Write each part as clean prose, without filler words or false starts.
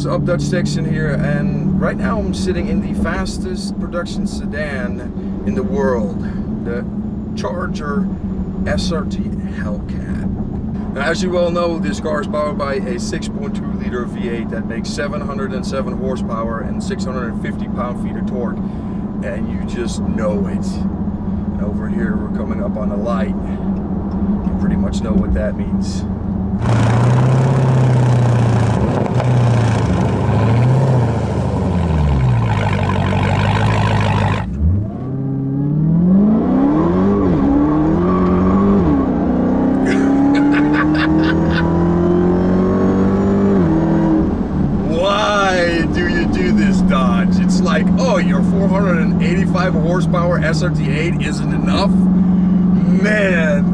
up? Dutch Texan here, and right now I'm sitting in the fastest production sedan in the world, the Charger SRT Hellcat. Now, as you well know, this car is powered by a 6.2 liter V8 that makes 707 horsepower and 650 pound-feet of torque, and you just know it. And over here we're coming up on a light. You pretty much know what that means. Dodge. It's like, oh, your 485 horsepower SRT8 isn't enough? Man,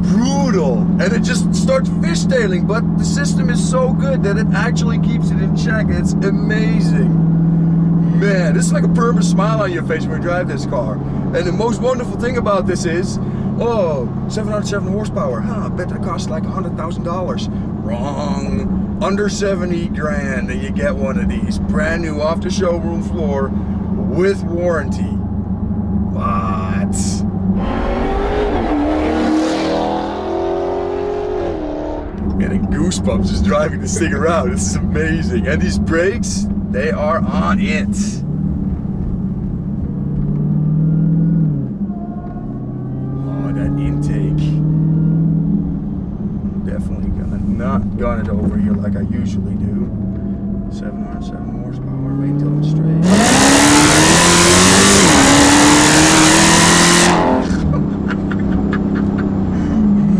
brutal. And it just starts fishtailing, but the system is so good that it actually keeps it in check. It's amazing. Man, this is like a permanent smile on your face when you drive this car. And the most wonderful thing about this is, oh, 707 horsepower. I bet that costs like $100,000. Wrong. Under 70 grand and you get one of these. Brand new off the showroom floor with warranty. What? I'm getting goosebumps just driving this thing around. This is amazing. And these brakes, they are on it. Not gun it over here like I usually do. 707 horsepower. Wait until it's straight.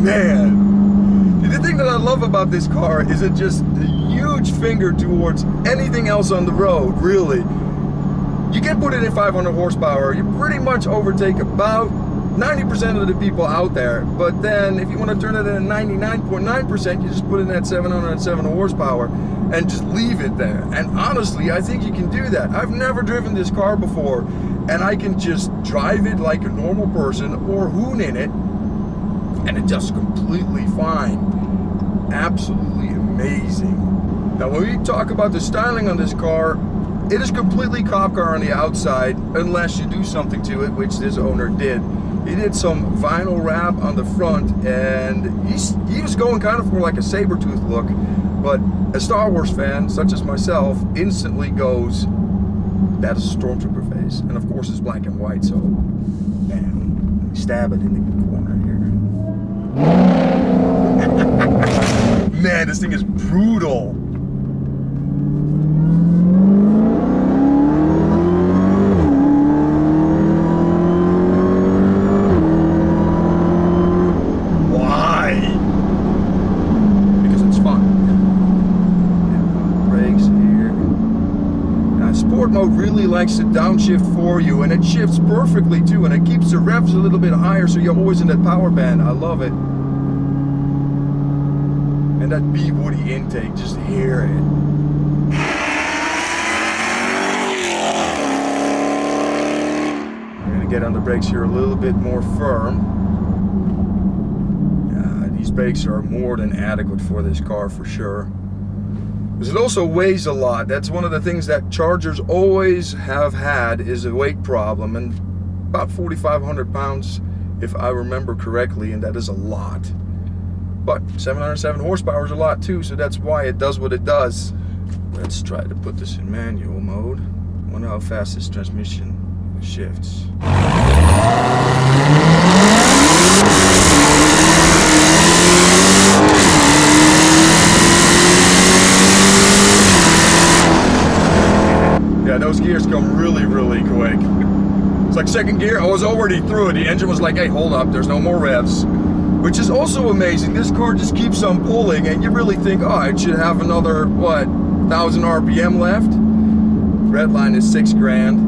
Man, the thing that I love about this car is it just a huge finger towards anything else on the road. Really, you can put it in 500 horsepower. You pretty much overtake about 90% of the people out there, but then if you want to turn it into 99.9%, you just put in that 707 horsepower and just leave it there. And honestly, I think you can do that. I've never driven this car before, and I can just drive it like a normal person or hoon in it, and it's just completely fine. Absolutely amazing. Now, when we talk about the styling on this car, it is completely cop car on the outside, unless you do something to it, which this owner did. He did some vinyl wrap on the front, and he was going kind of for like a saber-tooth look, but a Star Wars fan, such as myself, instantly goes, that is a Stormtrooper face. And of course it's black and white, so bam, stab it in the corner here. Man, this thing is brutal. Sport mode really likes to downshift for you, and it shifts perfectly too, and it keeps the revs a little bit higher, so you're always in that power band. I love it. And that BWoody intake, just hear it. I'm gonna get on the brakes here a little bit more firm. These brakes are more than adequate for this car for sure. It also weighs a lot. That's one of the things that Chargers always have had, is a weight problem, and about 4,500 pounds if I remember correctly, and that is a lot. But 707 horsepower is a lot too, so that's why it does what it does. Let's try to put this in manual mode. I wonder how fast this transmission shifts. Yeah, those gears come really, really quick. It's like second gear, I was already through it. The engine was like, hey, hold up, there's no more revs. Which is also amazing. This car just keeps on pulling, and you really think, oh, it should have another, what, 1,000 RPM left? Red line is 6 grand.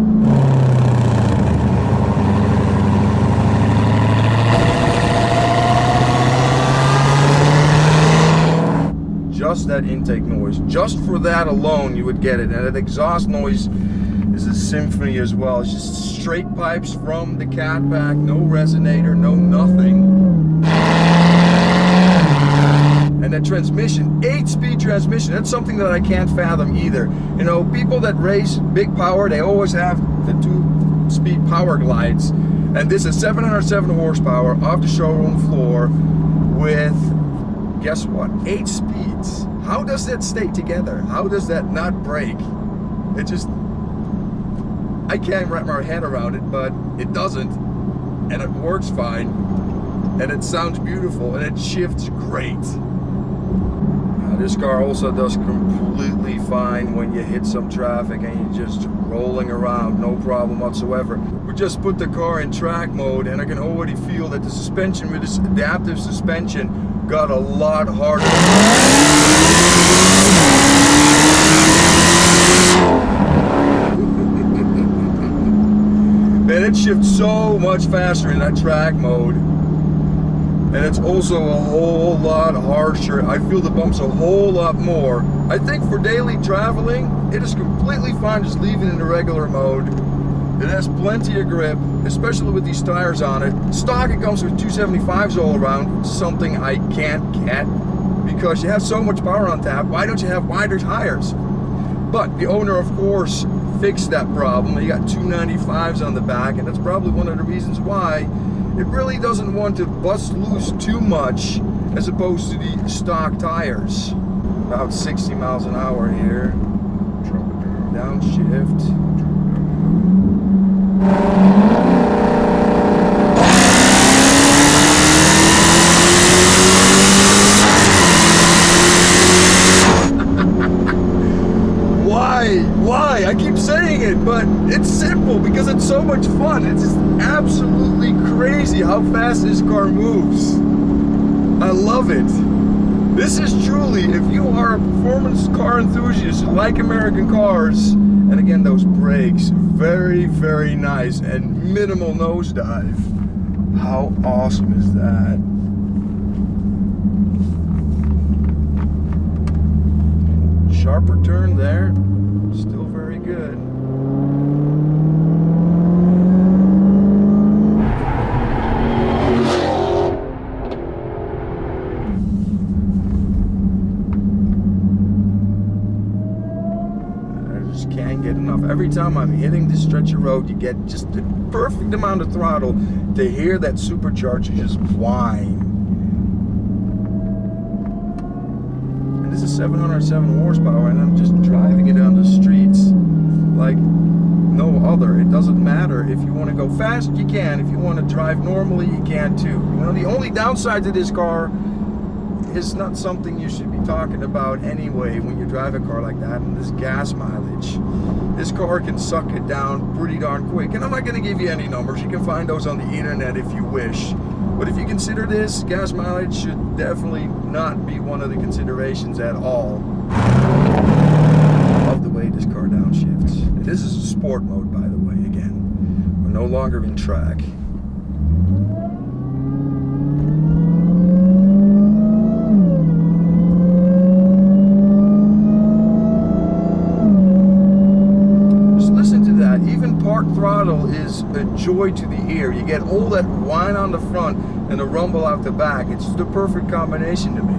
Just that intake noise, just for that alone you would get it. And that exhaust noise is a symphony as well. It's just straight pipes from the catback, no resonator, no nothing. And that transmission, 8-speed transmission, that's something that I can't fathom either. You know, people that race big power, they always have the 2-speed power glides. And this is 707 horsepower off the showroom floor with, guess what, 8 speeds. How does that stay together? How does that not break? It just, I can't wrap my head around it, but it doesn't. And it works fine. And it sounds beautiful, and it shifts great. This car also does completely fine when you hit some traffic and you're just rolling around, no problem whatsoever. We just put the car in track mode, and I can already feel that the suspension with this adaptive suspension got a lot harder. Man, it shifts so much faster in that track mode. And it's also a whole lot harsher. I feel the bumps a whole lot more. I think for daily traveling, it is completely fine just leaving it in the regular mode. It has plenty of grip, especially with these tires on it. Stock, it comes with 275s all around, something I can't get because you have so much power on tap. Why don't you have wider tires? But the owner, of course, fixed that problem. He got 295s on the back, and that's probably one of the reasons why it really doesn't want to bust loose too much as opposed to the stock tires. About 60 miles an hour here. Downshift. Why? I keep saying it, but it's simple because it's so much fun. It's just absolutely crazy how fast this car moves. I love it. This is truly, if you are a performance car enthusiast who like American cars, and again, those brakes, very, very nice, and minimal nosedive. How awesome is that? Sharper turn there. Still very good. I just can't get enough. Every time I'm hitting this stretch of road, you get just the perfect amount of throttle to hear that supercharger just whine. This is 707 horsepower, and I'm just driving it on the streets like no other. It doesn't matter. If you want to go fast, you can. If you want to drive normally, you can too. You know, the only downside to this car is not something you should be talking about anyway when you drive a car like that, and this gas mileage. This car can suck it down pretty darn quick, and I'm not going to give you any numbers. You can find those on the internet if you wish. But if you consider this, gas mileage should definitely not be one of the considerations at all. I love the way this car downshifts. This is a sport mode, by the way, again. We're no longer in track. Park throttle is a joy to the ear. You get all that whine on the front and a rumble out the back. It's the perfect combination to me.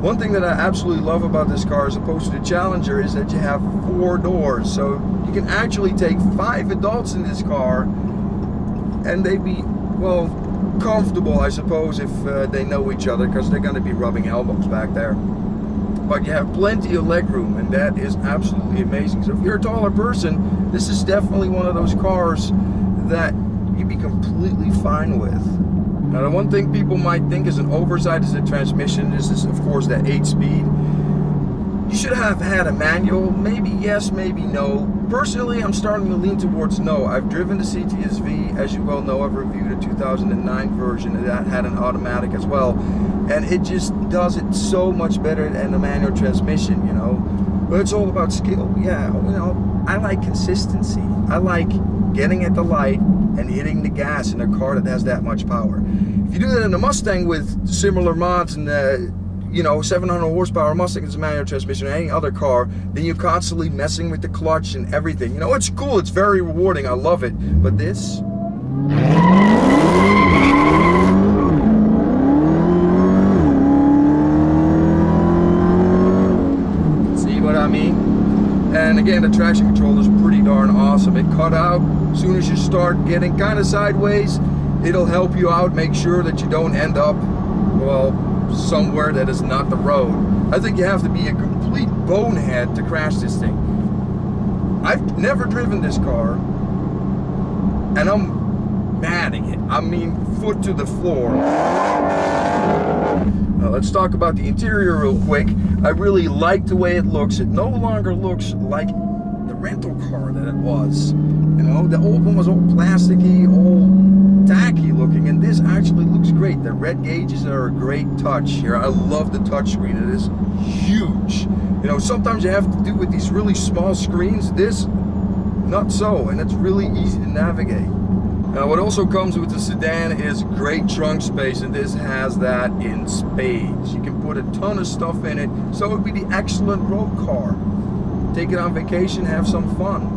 One thing that I absolutely love about this car as opposed to the Challenger is that you have 4 doors. So you can actually take 5 adults in this car and they'd be, well, comfortable, I suppose, if they know each other, because they're going to be rubbing elbows back there. But you have plenty of leg room, and that is absolutely amazing. So if you're a taller person, this is definitely one of those cars that you'd be completely fine with. Now, the one thing people might think is an oversight is the transmission. This is, of course, that 8-speed. You should have had a manual. Maybe yes, maybe no. Personally, I'm starting to lean towards no. I've driven the CTS-V. As you well know, I've reviewed a 2009 version that had an automatic as well. And it just does it so much better than the manual transmission, you know. But it's all about skill. Yeah, you know, I like consistency. I like getting at the light and hitting the gas in a car that has that much power. If you do that in a Mustang with similar mods and you know, 700 horsepower Mustang is a manual transmission or any other car, then you're constantly messing with the clutch and everything. You know, it's cool, it's very rewarding, I love it. But this, what I mean? And again, the traction control is pretty darn awesome. It cut out as soon as you start getting kind of sideways. It'll help you out, make sure that you don't end up, well, somewhere that is not the road. I think you have to be a complete bonehead to crash this thing. I've never driven this car, and I'm mad at it. I mean, foot to the floor. Now, let's talk about the interior real quick. I really like the way it looks. It no longer looks like the rental car that it was. You know, the old one was all plasticky, all tacky looking, and this actually looks great. The red gauges are a great touch here. I love the touch screen. It is huge. You know, sometimes you have to do with these really small screens. This, not so, and it's really easy to navigate. Now, what also comes with the sedan is great trunk space, and this has that in spades. You can put a ton of stuff in it, so it would be the excellent road car. Take it on vacation, have some fun.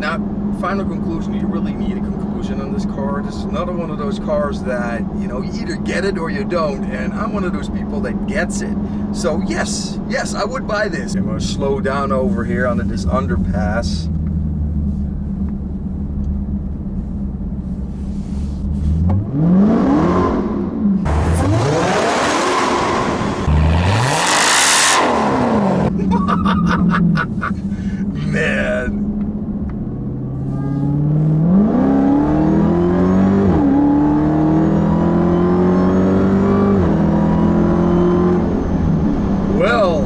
Now, final conclusion, you really need a conclusion on this car. This is another one of those cars that, you know, you either get it or you don't, and I'm one of those people that gets it. So yes, I would buy this. I'm gonna slow down over here onto this underpass. Man. Well,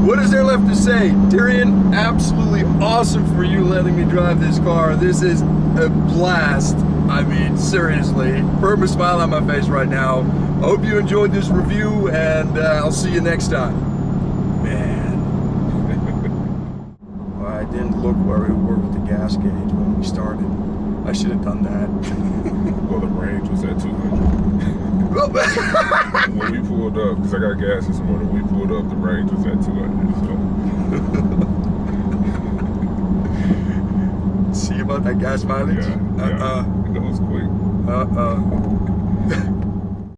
what is there left to say? Tyrion, absolutely awesome for you letting me drive this car. This is a blast. I mean, seriously, permanent smile on my face right now. I hope you enjoyed this review, and I'll see you next time. Man. Well, I didn't look where we were with the gas gauge when we started. I should have done that. Well, the range was at 200. When we pulled up, because I got gas this morning, we pulled up, the range was at 200. So. See about that gas mileage? Yeah, it goes quick.